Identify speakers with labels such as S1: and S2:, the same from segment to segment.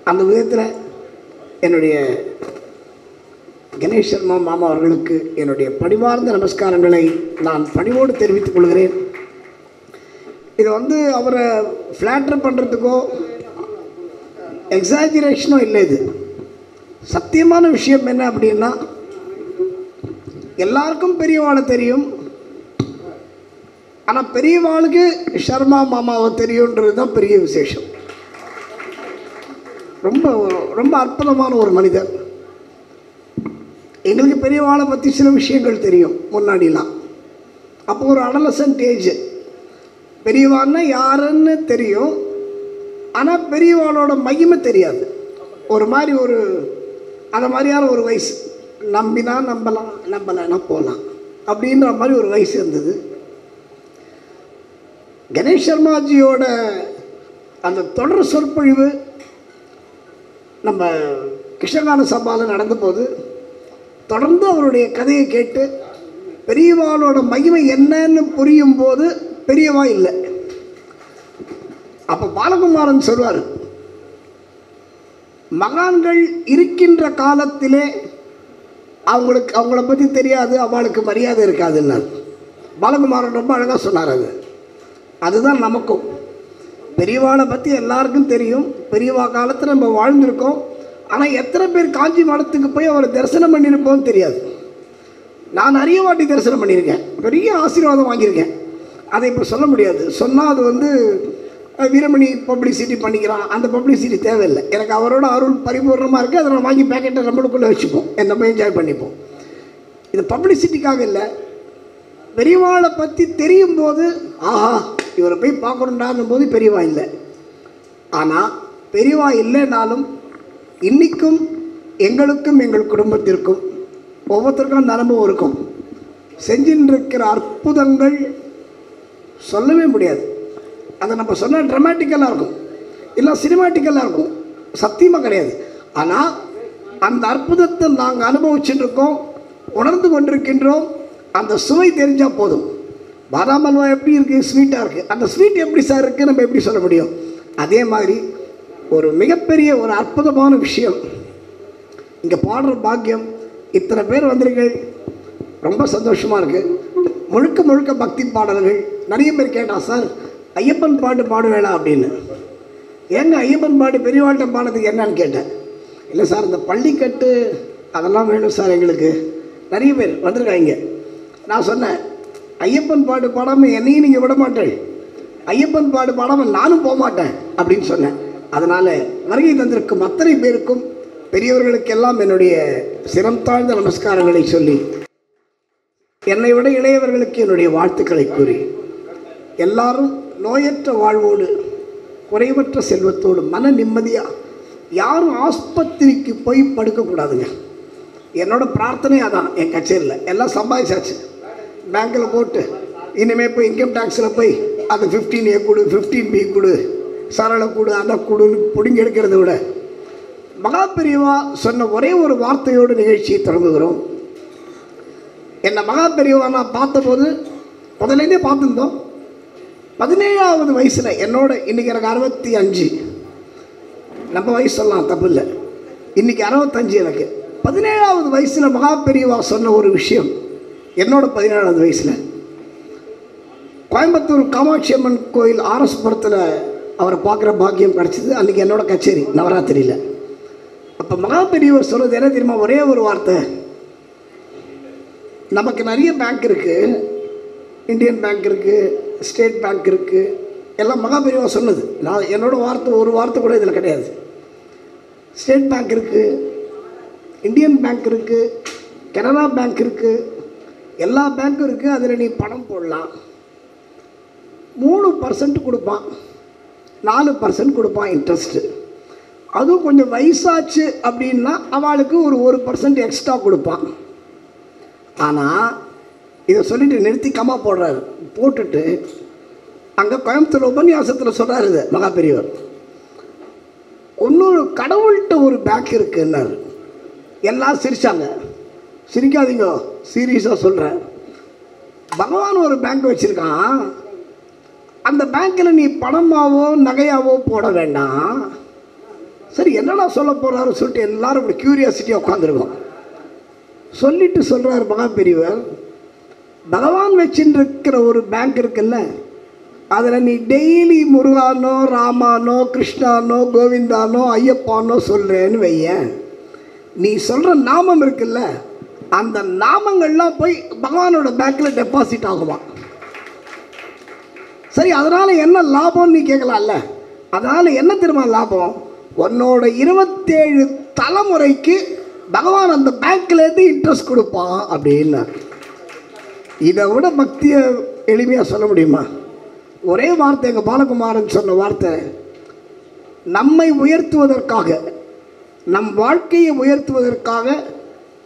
S1: அந்த விதத்தில் என்னுடைய கணேஷ் சர்மா மாமா அவர்களுக்கு என்னுடைய பணிவார்ந்த நமஸ்காரங்களை நான் பணிவோடு தெரிவித்துக் கொள்கிறேன். இது அவரை ஃப்ளாட்டர் பண்ணுறதுக்கோ எக்ஸாஜரேஷனோ இல்லை. இது சத்தியமான விஷயம். என்ன அப்படின்னா, எல்லாருக்கும் பெரியவாளை தெரியும், ஆனால் பெரியவாளுக்கு சர்மா மாமாவை தெரியுன்றது தான் பெரிய விசேஷம். ரொம்ப ரொம்ப அற்புதமான ஒரு மனிதர். எங்களுக்கு பெரியவாளை பற்றி சில விஷயங்கள் தெரியும் முன்னாடிலாம். அப்போ ஒரு அடலசன்ட் ஏஜ். பெரியவான்னா யாருன்னு தெரியும், ஆனால் பெரியவாளோட மகிமை தெரியாது. ஒரு மாதிரி அந்த மாதிரியான ஒரு வயசு. நம்பினா நம்பலாம், நம்பலைன்னா போகலாம் அப்படின்ற மாதிரி ஒரு வயசு இருந்தது. கணேஷ் சர்மாஜியோட அந்த தொடர் சொற்பொழிவு நம்ம கிருஷ்ணகான சபாவில் நடந்தபோது தொடர்ந்து அவருடைய கதையை கேட்டு பெரியவாளோட மகிமை என்னன்னு புரியும் போது பெரியவா இல்லை. அப்போ பாலகுமாரன் சொல்வார், மகான்கள் இருக்கின்ற காலத்திலே அவங்கள பற்றி தெரியாது, அவளுக்கு மரியாதை இருக்காதுன்னார். பாலகுமாரன் ரொம்ப அழகாக சொன்னார். அதுதான் நமக்கும். பெரியவாளை பற்றி எல்லாருக்கும் தெரியும், பெரியவா காலத்தில் நம்ம வாழ்ந்திருக்கோம். ஆனால் எத்தனை பேர் காஞ்சி மடத்துக்கு போய் அவரை தரிசனம் பண்ணியிருப்போம்னு தெரியாது. நான் நிறைய வாட்டி தரிசனம் பண்ணியிருக்கேன், பெரிய ஆசீர்வாதம் வாங்கியிருக்கேன். அதை இப்போ சொல்ல முடியாது. சொன்னால் அது வீரமணி பப்ளிசிட்டி பண்ணிக்கிறான். அந்த பப்ளிசிட்டி தேவையில்லை. எனக்கு அவரோட அருள் பரிபூர்ணமாக இருக்குது. அதை நான் வாங்கி பேக்கெட்டை நம்மளுக்குள்ளே வச்சுப்போம், நம்ம என்ஜாய் பண்ணிப்போம். இது பப்ளிசிட்டிக்காக இல்லை. பெரியவாளை பற்றி தெரியும் போது ஆஹா இவரை போய் பார்க்கணுண்டாகும் போது பெரியவா இல்லை. ஆனால் பெரியவா இல்லைனாலும் இன்றைக்கும் எங்களுக்கும் எங்கள் குடும்பத்திற்கும் ஒவ்வொருத்தருக்கும் அந்த அனுபவம் இருக்கும். செஞ்சுட்டு இருக்கிற அற்புதங்கள் சொல்லவே முடியாது. அதை நம்ம சொன்னால் ட்ராமாட்டிக்கலாக இருக்கும், இல்லை சினிமாட்டிக்கலாக இருக்கும். சத்தியமாக கிடையாது. ஆனால் அந்த அற்புதத்தை நாங்கள் அனுபவிச்சுட்டு இருக்கோம், உணர்ந்து கொண்டிருக்கின்றோம். அந்த சுவை தெரிஞ்சால் போதும். பாதாம் அல்வா எப்படி இருக்குது, ஸ்வீட்டாக இருக்குது. அந்த ஸ்வீட் எப்படி சார் இருக்குது நம்ம எப்படி சொல்ல முடியும்? அதே மாதிரி ஒரு மிகப்பெரிய ஒரு அற்புதமான விஷயம் இங்கே பாடுற பாக்கியம். இத்தனை பேர் வந்திருக்கீங்க, ரொம்ப சந்தோஷமாக இருக்குது. முழுக்க முழுக்க பக்தி பாடல்கள். நிறைய பேர் கேட்டான், சார் ஐயப்பன் பாட்டு பாடுவேளா அப்படின்னு. ஏங்க ஐயப்பன் பாட்டு பெரியவாழ்கிட்ட பாடுறதுக்கு என்னன்னு கேட்டேன். இல்லை சார் இந்த பள்ளிக்கட்டு அதெல்லாம் வேணும் சார் எங்களுக்கு. நிறைய பேர் வந்திருக்காங்க. நான் சொன்னேன், ஐயப்பன் பாட்டு பாடாமல் என்னையும் நீங்கள் விட மாட்டேன், ஐயப்பன் பாட்டு பாடாமல் நானும் போக மாட்டேன் அப்படின்னு சொன்னேன். அதனால் வருகை தந்திருக்கும் அத்தனை பேருக்கும் பெரியவர்களுக்கெல்லாம் என்னுடைய சிரம் தாழ்ந்த நமஸ்காரங்களை சொல்லி, என்னை விட இளையவர்களுக்கு என்னுடைய வாழ்த்துக்களை கூறி, எல்லாரும் நோயற்ற வாழ்வோடு குறைவற்ற செல்வத்தோடு மன நிம்மதியாக யாரும் ஆஸ்பத்திரிக்கு போய் படுக்கக்கூடாதுங்க. என்னோட பிரார்த்தனை அதான். என் கச்சேரியில் எல்லாம் சம்பாதிச்சாச்சு, பேங்க்கில் போட்டு இனிமேல் போய் இன்கம் டேக்ஸில் போய் அது 15A கொடு, 15B கொடு, சரளை கொடு, அதை கொடுன்னு பிடுங்கி எடுக்கிறத விட மகா பெரியவா சொன்ன ஒரே ஒரு வார்த்தையோடு நிகழ்ச்சியை தொடங்குகிறோம். என்னை மகா பெரியவா நான் பார்த்தபோது முதலேருந்தே பார்த்துருந்தோம். 17வது வயசில் என்னோட, இன்றைக்கி எனக்கு 65, நம்ம வயசு சொல்லலாம் தப்பு இல்லை, இன்றைக்கி 65 எனக்கு. 17வது வயசில் மகா பெரியவா சொன்ன ஒரு விஷயம், என்னோட 17வது வயசில் கோயம்புத்தூர் காமாட்சி அம்மன் கோயில் ஆர்எஸ்புரத்தில் அவரை பார்க்குற பாக்கியம் கிடச்சிது. அன்றைக்கி என்னோட கச்சேரி நவராத்திரியில். அப்போ மகா பெரியவர் சொல்கிறது என்ன தெரியுமா? ஒரே ஒரு வார்த்தை, நமக்கு நிறைய பேங்க் இருக்குது, இந்தியன் பேங்க் இருக்குது, ஸ்டேட் பேங்க் இருக்குது, எல்லாம் மகா பெரியவா சொன்னது. நான் என்னோடய வார்த்தை ஒரு வார்த்தை கூட இதில் கிடையாது. ஸ்டேட் பேங்க் இருக்குது, இந்தியன் பேங்க் இருக்குது, கனரா பேங்க் இருக்குது, எல்லா பேங்க்கும் இருக்குது. அதில் நீ பணம் போடலாம். 3% கொடுப்பான், 4% கொடுப்பான் இன்ட்ரெஸ்ட்டு. அதுவும் கொஞ்சம் வயசாச்சு அப்படின்னா அவளுக்கு ஒரு 1% எக்ஸ்ட்ரா கொடுப்பான். ஆனால் இதை சொல்லிட்டு நிறுத்தி கம்மா போடுறாரு. போட்டுட்டு அங்கே கோயம்புத்தூர் உபன்யாசத்தில் சொல்கிறார் இது மகா பெரியவர், இன்னொரு கடவுள்கிட்ட ஒரு பேங்க் இருக்குன்னாரு. எல்லாம் சிரித்தாங்க. சிரிக்காதீங்க, சீரியஸாக சொல்கிறேன். பகவான் ஒரு பேங்க் வச்சுருக்கான். அந்த பேங்க்கில் நீ பணமாவோ நகையாவோ போட வேண்டாம், சரி என்னடா சொல்ல போகிறாரு சொல்லிட்டு எல்லாரும் இப்படி க்யூரியாசிட்டியாக உட்காந்துருக்கோம். சொல்லிட்டு சொல்கிறார் மகா பெரியவர், பகவான் வச்சுருக்கிற ஒரு பேங்க் இருக்குல்ல, அதில் நீ டெய்லி முருகானோ ராமானோ கிருஷ்ணானோ கோவிந்தானோ ஐயப்பானோ சொல்கிறேன்னு வையன், நீ சொல்கிற நாமம் இருக்குல்ல, அந்த நாமங்கள்லாம் போய் பகவானோட பேங்க்கில் டெபாசிட் ஆகுமா. சரி அதனால் என்ன லாபம்னு நீ கேட்கலாம்ல. அதனால் என்ன தெரியுமா லாபம், உன்னோட 27 தலைமுறைக்கு பகவான் அந்த பேங்க்லேருந்து இன்ட்ரெஸ்ட் கொடுப்பான் அப்படின்னா. இதை விட பக்தியை எளிமையாக சொல்ல முடியுமா? ஒரே வார்த்தை எங்கள் பாலகுமாரன் சொன்ன வார்த்தை, நம்மை உயர்த்துவதற்காக, நம் வாழ்க்கையை உயர்த்துவதற்காக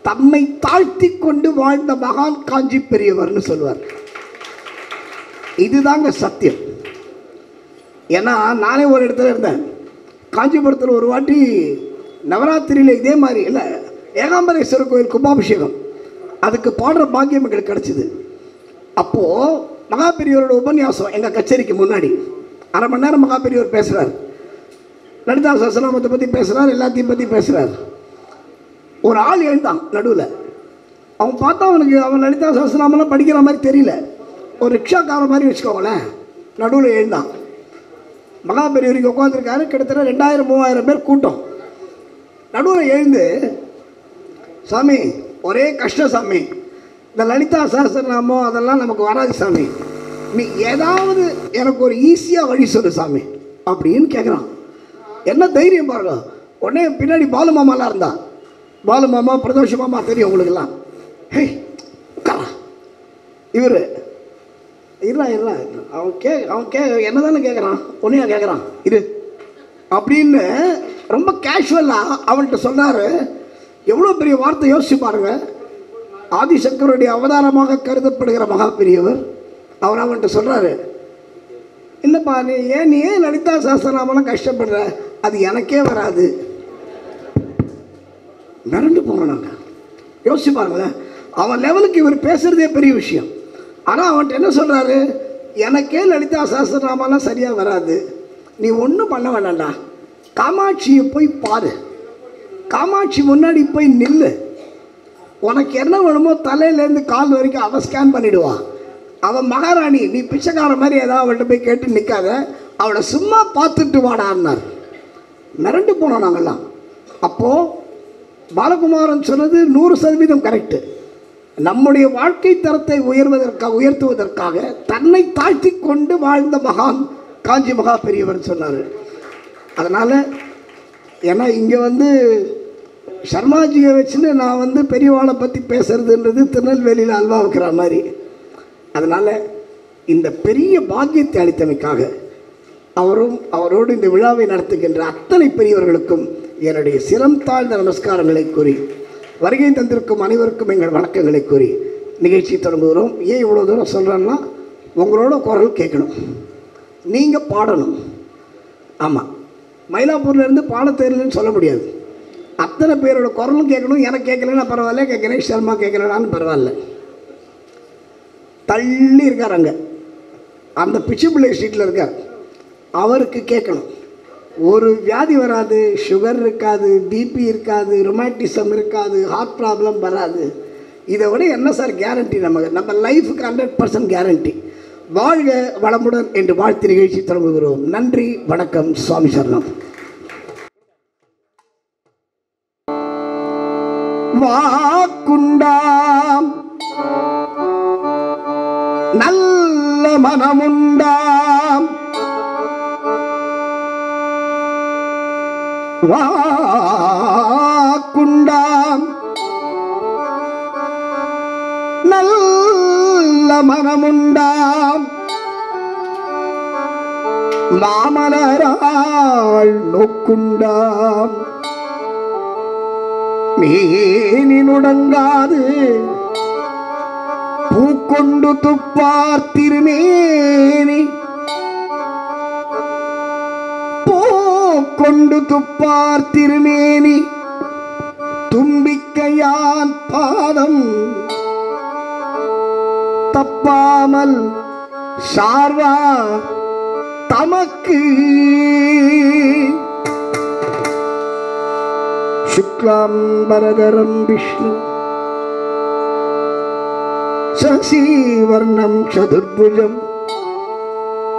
S1: தம்மை தாழ்த்தி கொண்டு வாழ்ந்த மகான் காஞ்சி பெரியவர்னு சொல்லுவார். இதுதாங்க சத்தியம். ஏன்னா நானே ஒரு இடத்துல இருந்தேன், காஞ்சிபுரத்தில் ஒரு வாட்டி நவராத்திரியில் இதே மாதிரி இல்லை, ஏகாம்பரேஸ்வரர் கோயில் கும்பாபிஷேகம், அதுக்கு பாடுற பாக்கியம் எங்களுக்கு கிடச்சிது. அப்போது மகா பெரியவரோட உபன்யாசம் எங்கள் கச்சேரிக்கு முன்னாடி 1/2 மணி நேரம் மகா பெரியவர் பேசுகிறார். லலிதா சஹஸ்ரநாமத்தை பற்றி பேசுகிறார், எல்லாத்தையும் பற்றி பேசுகிறார். ஒரு ஆள் எழுந்தான் நடுவில். அவன் பார்த்தா அவன் லலிதா சஹஸ்ரநாமெல்லாம் படிக்கிற மாதிரி தெரியல, ஒரு ரிக்ஷாக்கார மாதிரி வச்சுக்கோங்களேன். நடுவில் எழுந்தான். மகா பெரியவருக்கு உட்காந்துருக்காரு, கிட்டத்தட்ட 2000-3000 பேர் கூட்டம். நடுவில் எழுந்து, சாமி ஒரே கஷ்டம் சாமி, இந்த லலிதா சஹஸ்ரநாமம் அதெல்லாம் நமக்கு வராது சாமி, நீ ஏதாவது எனக்கு ஒரு ஈஸியாக வழி சொல்லு சாமி அப்படின்னு கேட்குறான். என்ன தைரியம் பாருங்க. உடனே பின்னாடி பாலுமாமாலாம் இருந்தா, பாலுமாமா பிரதோஷ மாமா தெரியும் உங்களுக்கெல்லாம். ஹே உட்காரா, இவர் இல்லை அவன் என்ன தானே கேட்குறான், உன்னையா கேட்குறான் இது அப்படின்னு ரொம்ப கேஷுவலாக அவன்கிட்ட சொன்னார். எவ்வளோ பெரிய வார்த்தை யோசிச்சு பாருங்க. ஆதிசங்கருடைய அவதாரமாக கருதப்படுகிற மகா பெரியவர் அவர் அவன்கிட்ட சொல்கிறாரு, இல்லைப்பா நீ ஏன் லலிதா சஹஸ்ரநாமெல்லாம் கஷ்டப்படுற, அது எனக்கே வராது. மிரண்டு போனோம் நாங்கள். யோசிச்சு பாருங்களேன், அவன் லெவலுக்கு இவர் பேசுகிறதே பெரிய விஷயம். ஆனால் அவன்கிட்ட என்ன சொல்கிறாரு, எனக்கே லலிதா சஹஸ்ரநாமெல்லாம் சரியாக வராது, நீ ஒன்றும் பண்ண வேண்டாம்டா, காமாட்சியை போய் பாரு, காமாட்சி முன்னாடி போய் நில்லு, உனக்கு என்ன வேணுமோ தலையிலேருந்து கால் வரைக்கும் அவள் ஸ்கேன் பண்ணிவிடுவா, அவள் மகாராணி, நீ பிச்சைக்கார மாதிரி ஏதாவது அவள்கிட்ட போய் கேட்டு நிற்காத, அவளை சும்மா பார்த்துட்டு வாடான்னார். மிரண்டு போனோம் நாங்கள்லாம். அப்போது பாலகுமாரன் சொன்னது 100% கரெக்டு. நம்முடைய வாழ்க்கை தரத்தை உயர்த்துவதற்காக தன்னை தாழ்த்தி கொண்டு வாழ்ந்த மகான் காஞ்சி மகா பெரியவர் சொன்னார். அதனால் ஏன்னா இங்கே சர்மாஜியை வச்சுன்னு நான் பெரியவாளை பற்றி பேசுறதுன்றது திருநெல்வேலியில் அல்வா வைக்கிற மாதிரி. அதனால் இந்த பெரிய பாக்கியத்தை அளித்தமைக்காக அவரோடு இந்த விழாவை நடத்துகின்ற அத்தனை பெரியவர்களுக்கும் என்னுடைய சிரம் தாழ்ந்த நமஸ்காரங்களை கூறி, வருகை தந்திருக்கும் அனைவருக்கும் எங்கள் வணக்கங்களை கூறி நிகழ்ச்சி தொடங்குகிறோம். ஏன் இவ்வளோ தூரம் சொல்கிறேன்னா, உங்களோட குரல் கேட்கணும், நீங்கள் பாடணும். ஆமாம், மயிலாப்பூர்லேருந்து பாட தெரியலன்னு சொல்ல முடியாது, அத்தனை பேரோட குரலும் கேட்கணும். எனக்கு கேட்கலன்னா பரவாயில்ல, கணேஷ் சர்மா கேட்கலனாலும் பரவாயில்ல. தள்ளி இருக்கார் அங்கே, அந்த பிச்சுப்பிள்ளை ஸ்ட்ரீட்டில் இருக்கார், அவருக்கு கேட்கணும். ஒரு வியாதி வராது, சுகர் இருக்காது, பிபி இருக்காது, ரொமாட்டிசம் இருக்காது, ஹார்ட் ப்ராப்ளம் வராது. இதை விட என்ன சார் கேரண்டி? நம்ம லைஃபுக்கு 100% கேரண்டி. வாழ்க வளமுடன் என்று வாழ்த்து நிகழ்ச்சி தொடங்குகிறோம். நன்றி, வணக்கம், சுவாமி சரணம். வாக்குண்டாம் நல்ல மனமுண்டாம், வாக்குண்டாம் நல்ல மனமுண்டாம், மாமலராள் நோக்குண்டாம், மேனினுடங்காது பூக்கொண்டு துப்பார் திருமேனி, பூக்கொண்டு துப்பார் திருமேனி, தும்பிக்கையான் பாதம் தப்பாமல் சார்வா தமக்கு शुक्लांबरधरं विष्णु शशिवर्णं चतुर्भुजं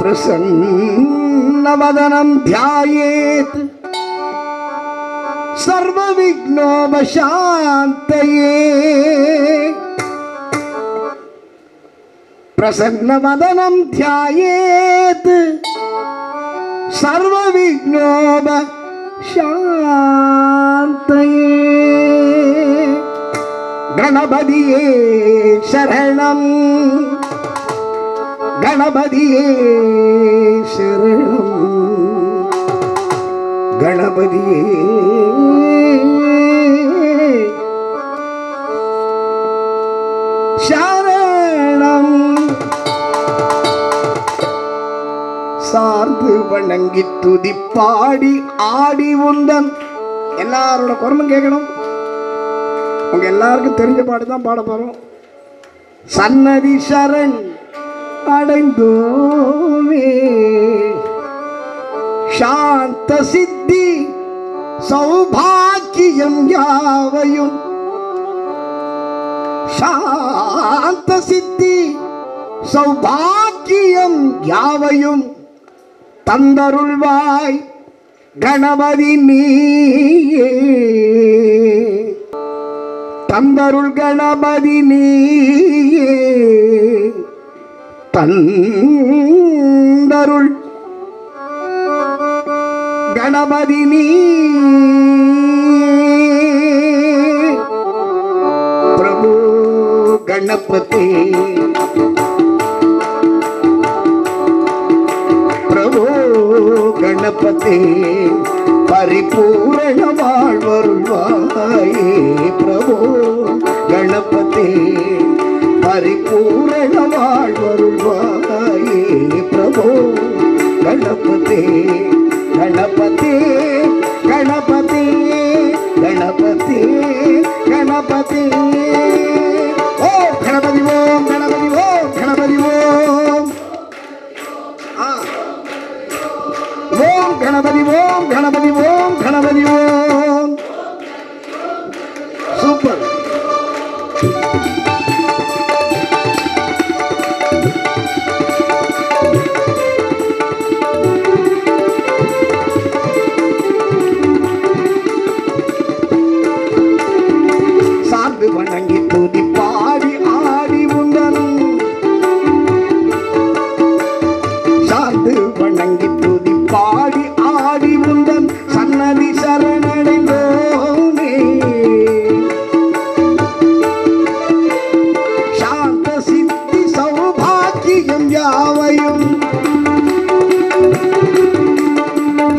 S1: प्रसन्नवदनं ध्यायेत् सर्वविघ्नोपशान्तये प्रसन्नवदनं ध्यायेत् सर्वविघ्नोपशान्तये गणपतिये शरणं गणपतिये शरणं गणपतिये शरणं சார்ந்து வணங்கி துதி பாடி ஆடி உந்தன் எல்லாரோட குரலும் கேட்கணும். உங்க எல்லாருக்கும் தெரிஞ்ச பாட்டு தான் பாட போறோம். சன்னதி சரண் அடைந்தோமே சாந்த சித்தி சௌபாக்கியம் யாவையும் சாந்த சித்தி சௌபாக்கியம் யாவையும் தந்தருள்வாய் கணபதி நீயே தந்தருள் கணபதி நீயே தந்தருள் கணபதி நீயே பிரபு गणपति प्रभु गणपति परिपूर्ण வாழ்வருள்வாயே प्रभु गणपति परिपूर्ण வாழ்வருள்வாயே प्रभु गणपति गणपति गणपति गणपति गणपति ओम गणपति ओम गणपति ओम गणपति ओम ओम गणपति ओम गणपति ओम गणपति ओम सुपर சார்ந்து வணங்கி துதி பாடி ஆடி உந்தன் சார்ந்து வணங்கி துதி பாடி ஆடி உந்தன் சன்னதி சரணடைந்தோமே சாந்த சித்தி சௌபாக்கியம் யாவையும்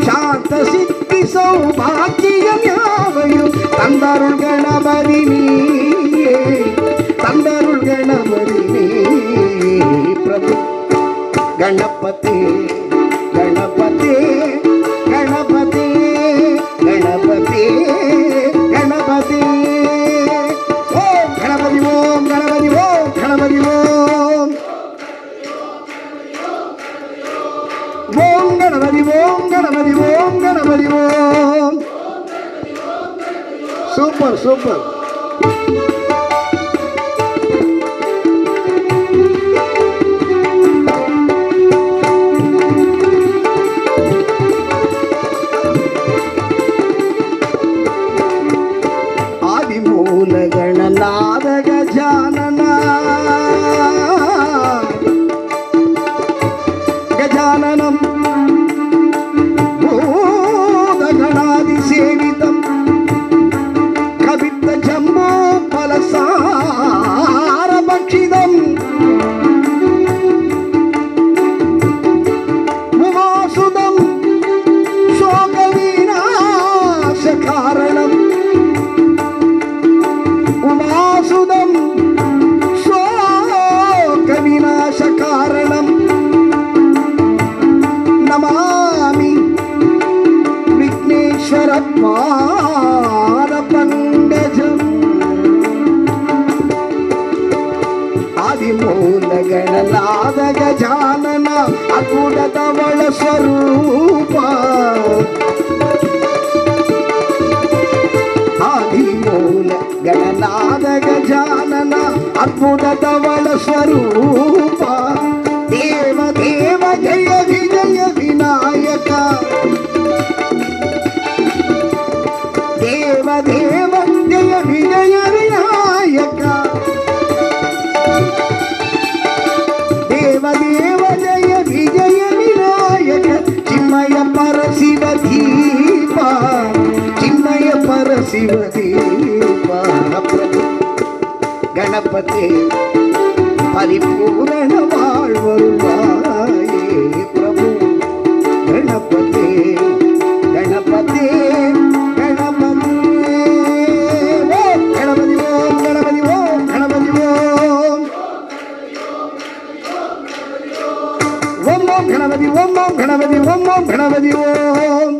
S1: சாந்த சித்தி சௌபாக்கியம் யாவையும் தந்தருள் கணபதி நீயே தந்தருள் கணபதி நீயே பிரபு गणपति गणपति गणपति गणपति गणपति ओम गणपति ओम गणपति ओम गणपति ओम ओम गणपति ओम गणपति ओम गणपति ओम सुपर सुपर गणनाद गजानन गजाननं भूतगणादिसेवितं कवित्त जम्बो फलसारभक्षितम् उमासुतं शोकविनाशकारणम् उमासुदं शोकविनाशकारणं नमामि विघ्नेश्वरपादपङ्कजम् आदिमूलगणनाद गजानन अकुलधवल स्वरूप அற்புத தவள ஸ்வரூபா தேவ தேவ ஜெய விஜய விநாயகா தேவ தேவ ஜெய விஜய விநாயகா தேவ தேவ ஜெய விஜய விநாயக சின்மய பரசிவ தீபா சின்மய பரசிவ தீபா கணபதி பரிபூரண வாழ்வருவாயே பிரபு கணபதி கணபதி கணபதி ஓம் கணபதி ஓம் கணபதி ஓம் கணபதி ஓம் ஓம் ஓம் கணபதி ஓம் ஓம் கணபதி ஓம் ஓம் கணபதி ஓம்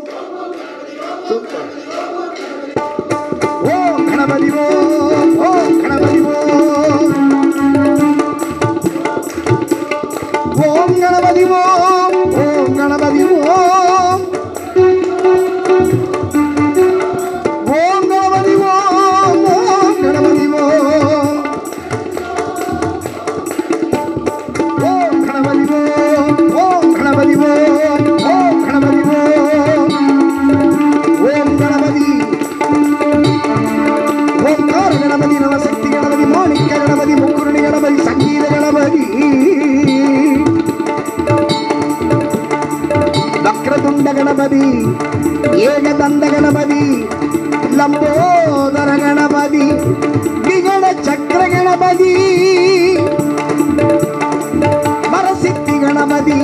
S1: ஓம் கணபதி ஓம் ஓம் கணபதி ஓம் ஓம் கணபதி ஓம் ஓம் கணபதி ஓம் ஓம் கணபதி ஓம் ஓம் கணபதி ஓம் ஓம் கணபதி ஓம் ஓம் கணபதி ஓம் ஓம் கணபதி ஓம் ஓம் கணபதி ஓம்கார கணபதி நவசக்தி கணபதி மாணிக்க கணபதி முக்குருணி கணபதி சங்கீத கணபதி வக்ரதுண்ட கணபதி ஏகதந்த கணபதி லம்போதர கணபதி விகட சக்கர கணபதி வரசித்தி கணபதி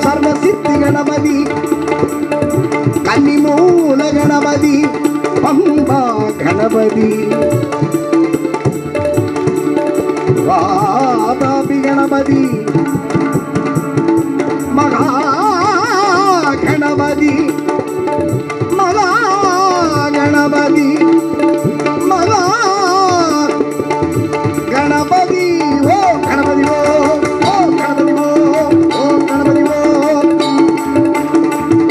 S1: சர்வசித்தி கணபதி கன்னிமூல கணபதி பம்பா கணபதி வாதாபி கணபதி மகா கணபதி மகா கணபதி மகா கணபதி ஓ கணபதி ஓ ஓ கணபதி ஓ ஓ கணபதி ஓ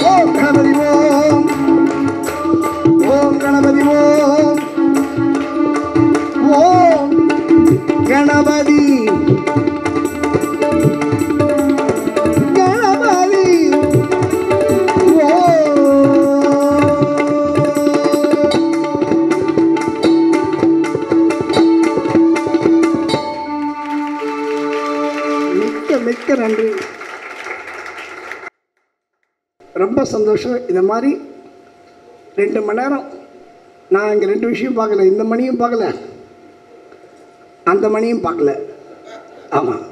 S1: ஓ கணபதி ஓ ஓம் கணபதி ஓம் ஓம் கணபதி கணபதி மிக்க மிக்க நன்றி. ரொம்ப சந்தோஷம். இந்த மாதிரி 2 மணி நேரம் நான் இங்கே 2 விஷயம் பார்க்கல. இந்த மணியும் பார்க்கல, அந்த மணியும் பார்க்கல. ஆமாம்,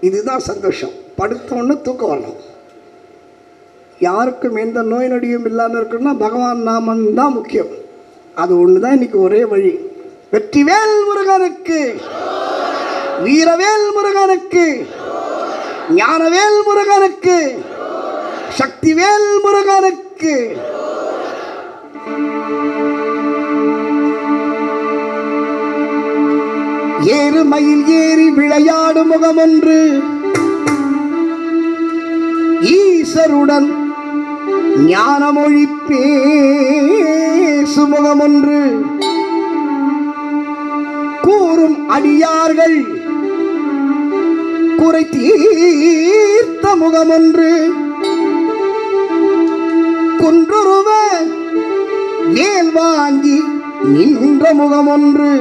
S1: இதுதான் சந்தோஷம். படுத்தோன்னு தூக்கம் வரணும். யாருக்கும் எந்த நோய் நொடியும் இல்லாமல் இருக்கணும்னா பகவான் நாமந்தான் முக்கியம். அது ஒன்று தான் இன்றைக்கி ஒரே வழி. வெற்றிவேல் முருகனுக்கு, வீரவேல் முருகனுக்கு, ஞானவேல் முருகனுக்கு, சக்திவேல் முருகனுக்கு. ஏறுமயில் ஏறி விளையாடும் முகமொன்று, ஈசருடன் ஞானமொழி பேசும் முகமொன்று, கூறும் அடியார்கள் குறை தீர்த்த முகமொன்று, குன்றுருவ வேல் வாங்கி நின்ற முகமொன்று,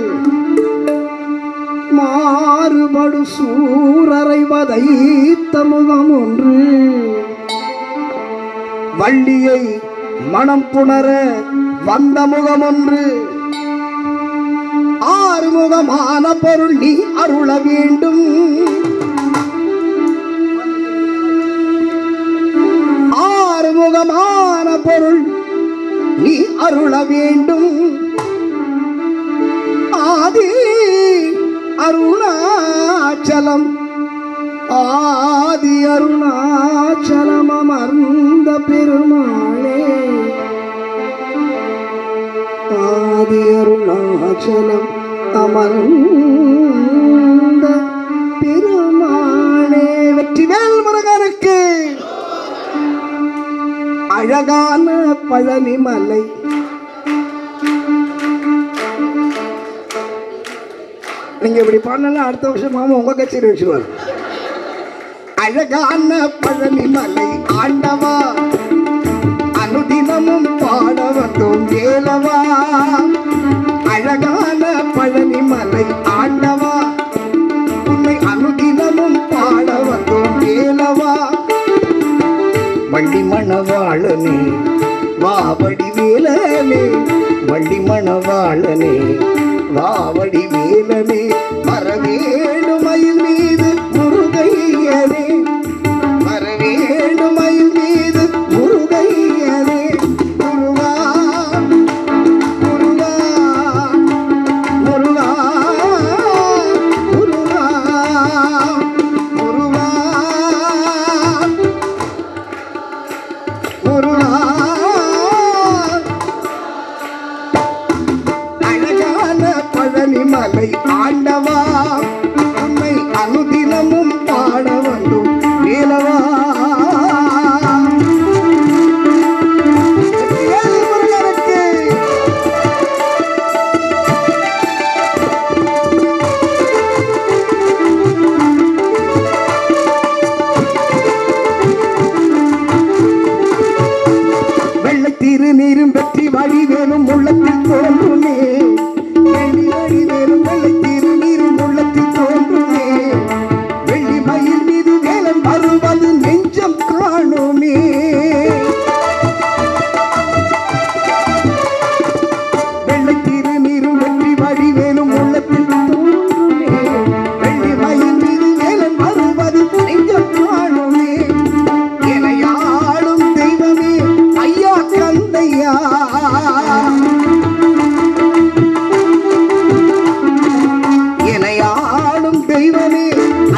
S1: மாறுபடு சூரரை வதைத்த முகமொன்று, வள்ளியை மனம் புணர வந்த முகமொன்று, ஆறுமுகமான பொருள் நீ அருள வேண்டும், ஆறுமுகமான பொருள் நீ அருள வேண்டும், ஆதி அருணாச்சலம், ஆதி அருணாச்சலம் அமர்ந்த பெருமாளே, ஆதி அருணாச்சலம் அமர்ந்த பெருமாளே. வெற்றிவேல் முருகனுக்கு. அழகான பழனிமலை நீங்க இப்படி பண்ணலாம் அடுத்த வருஷம் மாமா உங்க கச்சேரி வச்சுருவார். அழகான பழனி மலை ஆண்டவா அனுதினமும் பாட வந்தோம் வேலவா. அழகான பழனி மலை ஆண்டவா உன்னை அனுதினமும் பாட வந்தோம் வேலவா. வள்ளி மணவாளனே வாவடி வேலனே, வள்ளி மணவாளனே வாவடி வேலனே, வரவேணும் மயில் மீது முருகையனே, வரவேணும் மயில் மீது முருகையனே. முருகா முருகா முருகா முருகா முருகா முருகா. அழகான பழனி மலை ஆண்டவா உன்னை அனுதினமும் பாட வந்தோம் வேலவா. வெள்ளை திருநீரும் வெற்றி வழி வேணும் உள்ளத்தில் தோன்றுமே, வெள்ளி வழி வேணும் வெள்ளை திருநீரும் உள்ளத்தில் தோன்றுமே, வெள்ளி மயில் மீது வேலன் வருவது நெஞ்சம் காணுமே. வெள்ளை திருநீரும் வெற்றி வழி வேணும் உள்ளத்தில் தோன்றுமே, வெள்ளி மயில் மீது வேலன் வருவது நெஞ்சம் காணுமே. எனையாளும் தெய்வமே ஐயா கந்தையா, எனையாளும் தெய்வமே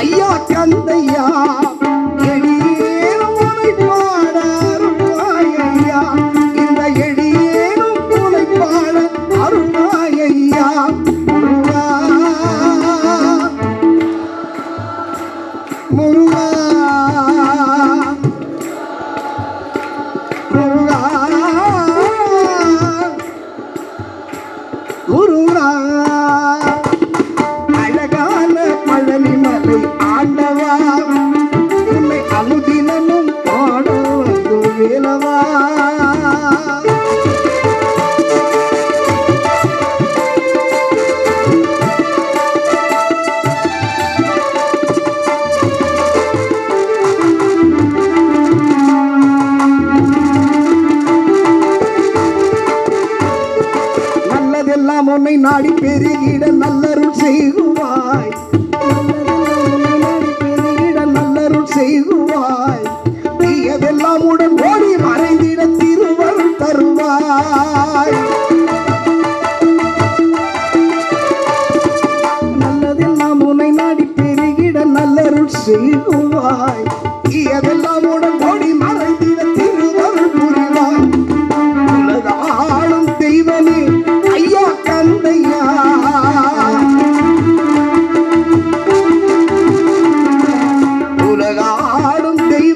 S1: ஐயா கந்தையா, எளியேனும் உனை பாட அருள்வாயையா, இந்த எளியேனும் உனை பாட அருள்வாயையா. முருகா முருகா முருகா முருகா. அழகான பழனி மலை ஆண்டவா உன்னை அனுதினமும் பாட வந்தோம் வேலவா. நல்லதெல்லாம் உன்னை நாடி பெருகிட நல்லருள் செய்குவாய், பெருகிட நல்லருள் செய்குவாய், தீயதெல்லாம் உடன் ஓடி மறைந்திட திருவருள் தருவாய். நல்லதெல்லாம் உன்னை நாடி பெருகிட நல்லருள் செய்குவாய், தீயதெல்லாம் உடன் ஓடி மறைந்திட திருவருள் புரிவாய். உலகாளும் தெய்வமே ஐயா கந்தையா, உலகாளும் தெய்வமே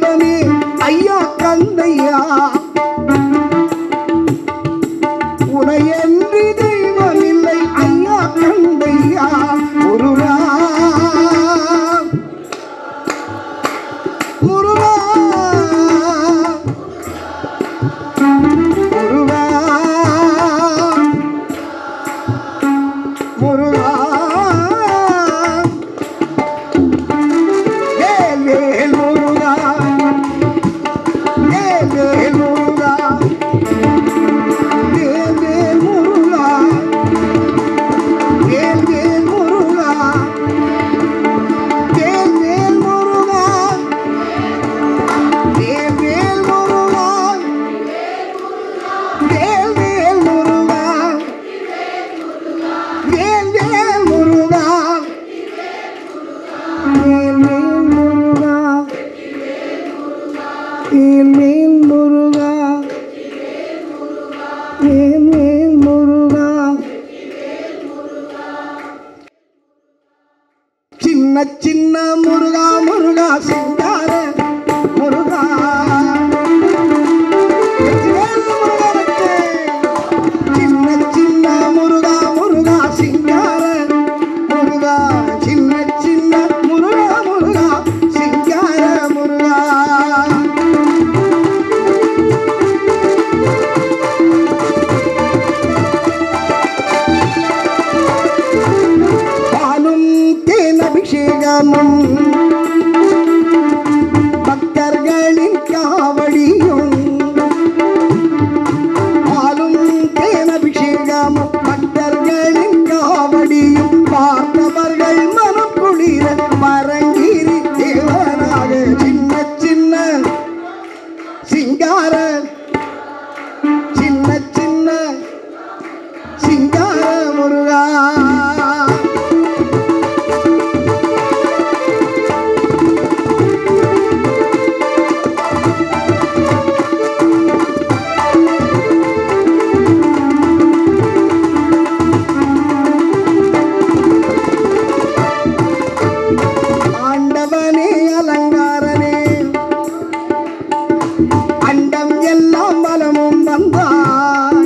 S1: பலமும் வந்தாய்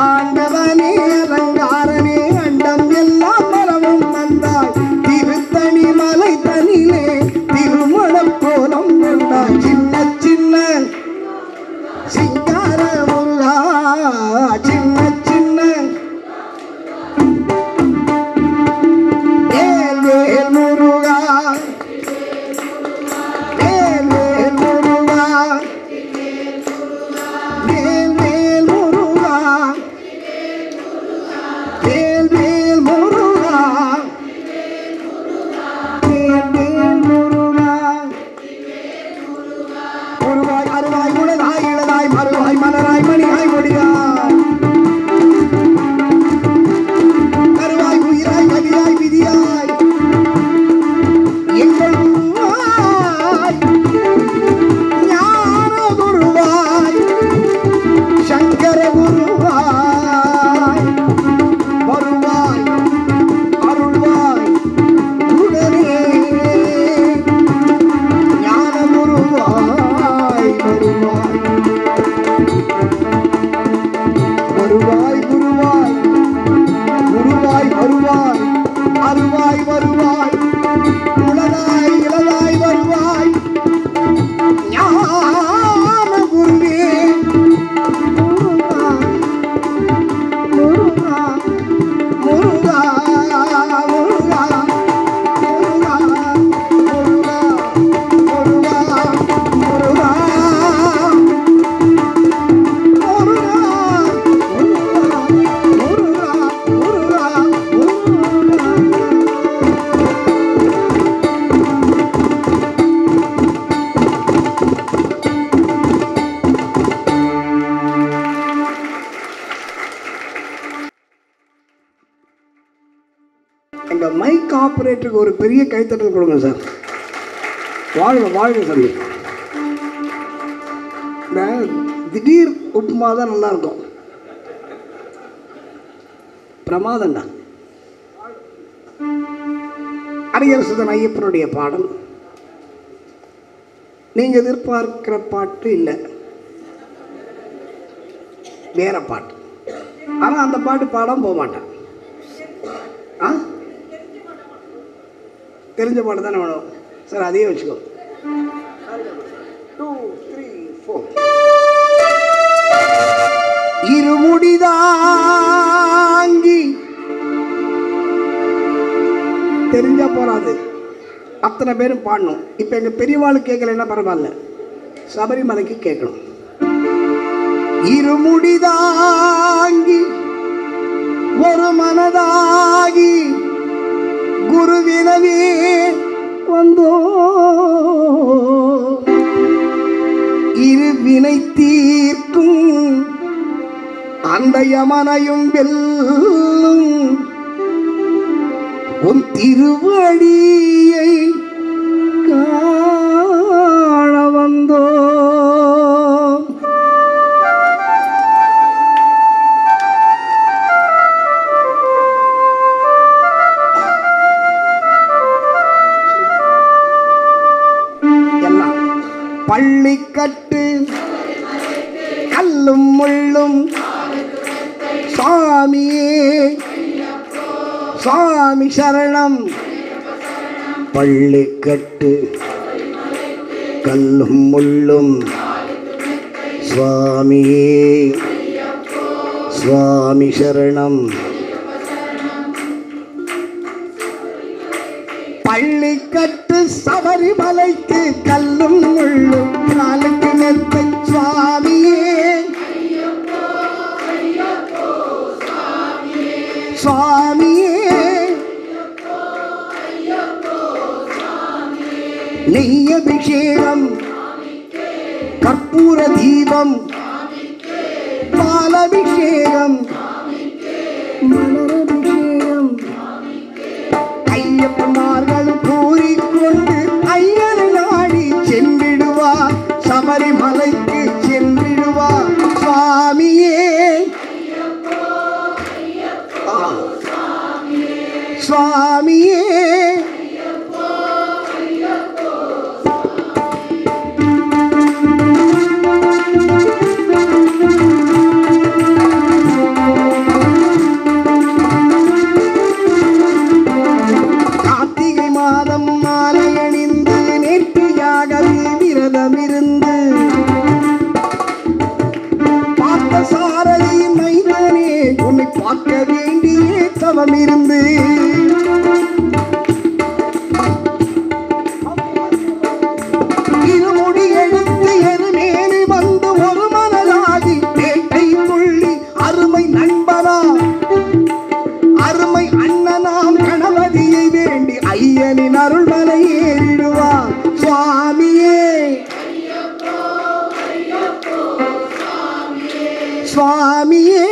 S1: ஆண்டவனே அலங்காரனே அண்டம் எல்லாம் பலமும் வந்தாய் திருத்தணி மலை தனிலே திருமணம் கோலம் கொண்டாய் சின்ன சின்ன சிங்கார முருகா சின்ன சின்ன வேல் வேல் முருகா வேல் வேல் முருகா வேல் வேல் முருகா வேல் வேல் முருகா வேல் வேல் முருகா முருகாய் அருவாய் உலகாய் இளதாய் மருவாய் மலராய் மணியாய் முடியாய் கருவாய் உயிராய் கதியாய் விதியாய் எங்கள் குருவாய் ஞான குருவாய் சங்கர குருவாய் வருவாய் அருள்வாய் உடனே ஞான குருவாய் வருவாய் வருவாய் குருவாய் குருவாய் வருவாய் அருவாய் வருவாய் உலகாய் இளதாய் வருவாய் ஞான குருவே முருகா முருகா முருகா முருகா முருகா முருகா முருகா எங்க மைக் ஆபரேட்டருக்கு ஒரு பெரிய கைத்தட்டல் கொடுங்க சார். வாழ்க வாழ்க தம்பி. இந்த திடீர் உப்புமா தான் நல்லா இருக்கும். பிரமாதண்டா. அரியரசுதன் ஐயப்பனுடைய பாடல் நீங்க எதிர்பார்க்கிற பாட்டு இல்லை, வேற பாட்டு. ஆனா அந்த பாட்டு பாடாம போக மாட்டேன். தெரிஞ்ச பாட்டு தானே வேணும் சார், அதையே வச்சுக்கோ. 2 3 4 இருமுடிதாங்கி தெரிஞ்சா போறாது, அத்தனை பேரும் பாடணும். இப்ப எங்க பெரியவாளுக்கு கேட்கலன்னா பரவாயில்ல, சபரிமலைக்கு கேட்கணும். இருமுடிதாங்கி ஒரு மனதாகி குருவினவே வந்தோ இருவினை தீர்க்கும் அந்த யமனையும் வெல்லும் உன் திருவடியை காண வந்தோ. பள்ளிக்கட்டு கல்லும் முள்ளும் சாமியே சாமி சரணம். பள்ளிக்கட்டு கல்லும் முள்ளும் சுவாமியே சுவாமி சரணம். பள்ளிக்கட்டு சபரிமலைக்கு கல்லும் முள்ளும் காலுக்கு நெத்தை சுவாமியே சுவாமியே. நெய் அபிஷேகம் கற்பூர தீபம் பாலபிஷேகம் மலரபிஷேகம் ஐயப்பன்மார்களும் கூறிக்கொண்டு ஐயனை நாடி சென்றிடுவார், சபரிமலைக்கு சென்றிடுவார் சுவாமியே சுவாமியே. சுவாமியே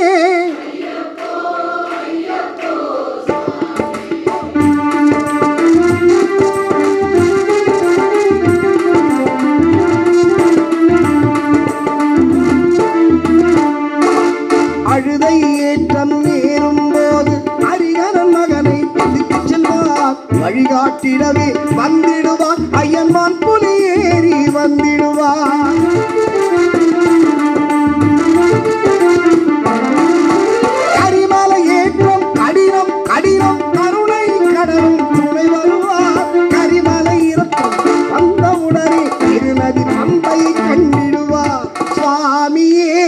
S1: அழுதை ஏற்றம் ஏறும் போது ஹரிஹரன் மகனை துதித்துச் செல்வார். வழிகாட்டிடவே வந்திடுவார். ஐயன்மான் புலி ஏறி வந்திடுவார். கரிமலை ஏற்றம் கடினம் கடினம் கருணை கடலும் துணை வருவார். கரிமலை இறக்கம் வந்தவுடனே திருநதி பம்பை கண்டிடுவார். சுவாமியே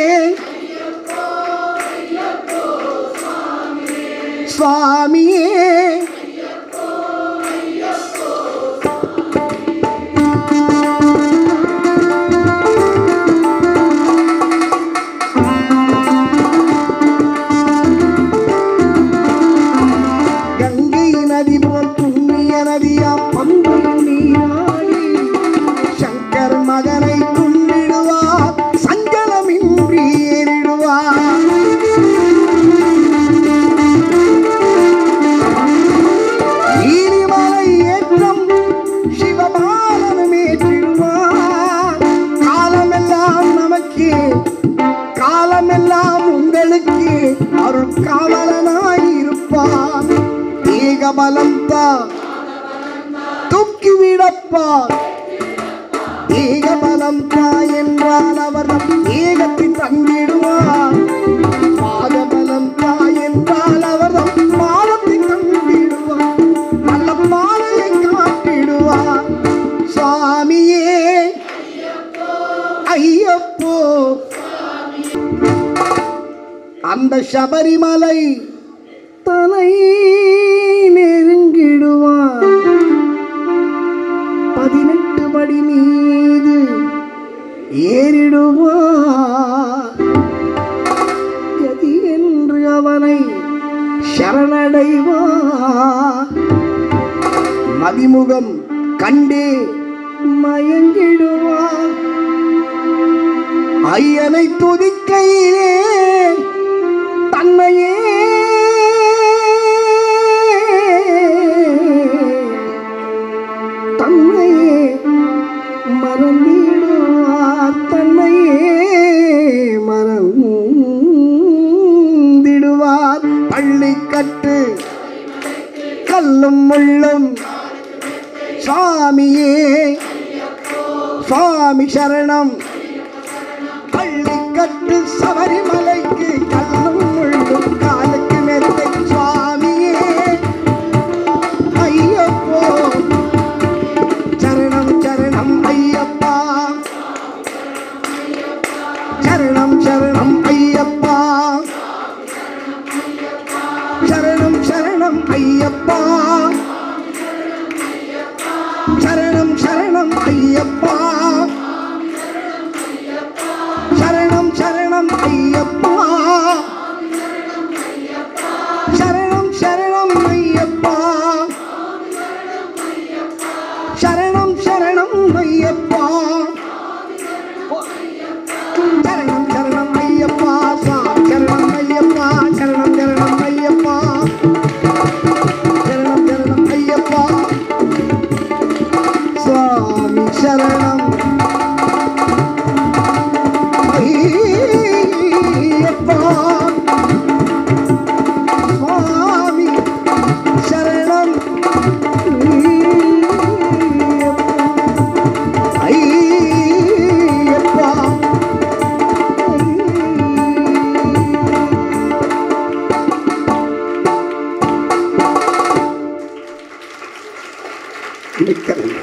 S1: சுவாமியே கங்கை நதி போல் புண்ணிய நதியாம் பம்பை நீராடி சங்கர் மகனை கும்பிடுவார். சஞ்சலமின்றி ஏறிடுவார். நீலிமலை ஏற்றம் சிவபாலனும் ஏற்றிடுவார். காலமெல்லாம் நமக்கே காலமெல்லாம் உங்களுக்கு அருட்காவலனாய் இருப்பார். ஏகபலம் தான் தூக்கிவிடப்பார். ஏகபலம் தான் என்றால் அவர் ஏகத்தில் தங்கிடுவார். பாதபலம் தான் என்றால் அவர் பாதத்தில் தங்கிடுவார். நல்ல பாதையை காட்டிடுவார். சுவாமியே ஐயப்போ அந்த சபரிமலை தலை நெருங்கிடுவார். 18 படி மீது ஏறிடுவார். கதி என்று அவனை சரணடைவார். மதிமுகம் கண்டே மயங்கிடுவார். ஐயனை துதிக்கையிலே தன்னையே தன்னையே மறந்திடுவார். தன்னையே மறந்திடுவார். பள்ளிக்கட்டு கல்லும் முள்ளும் சுவாமியே சுவாமி சரணம். பள்ளிக்கட்டு சபரிமலைக்கு கல்லும் முள்ளும் காலுக்கு மெத்தை. சுவாமியே ஐயப்போ சரணம் சரணம் ஐயப்பா. சரணம் சரணம் ஐயப்பா. சரணம் சரணம் ஐயப்பா. சரணம் சரணம் ஐயப்பா. சரணம் சரணம் ஐயப்பா. சரணம் சரணம் ஐயப்பா. சரணம் சரணம் ஐயப்பா. சரணம் சரணம் ஐயப்பா. சரணம் ஐயப்பா. சரணம் சரணம் ஐயப்பா. சரணம் சரணம் ஐயப்பா. சுவாமி சரணம் ஐயப்பா. சுவாமி சரணம் ஐயப்பா. மிக்க நன்றி.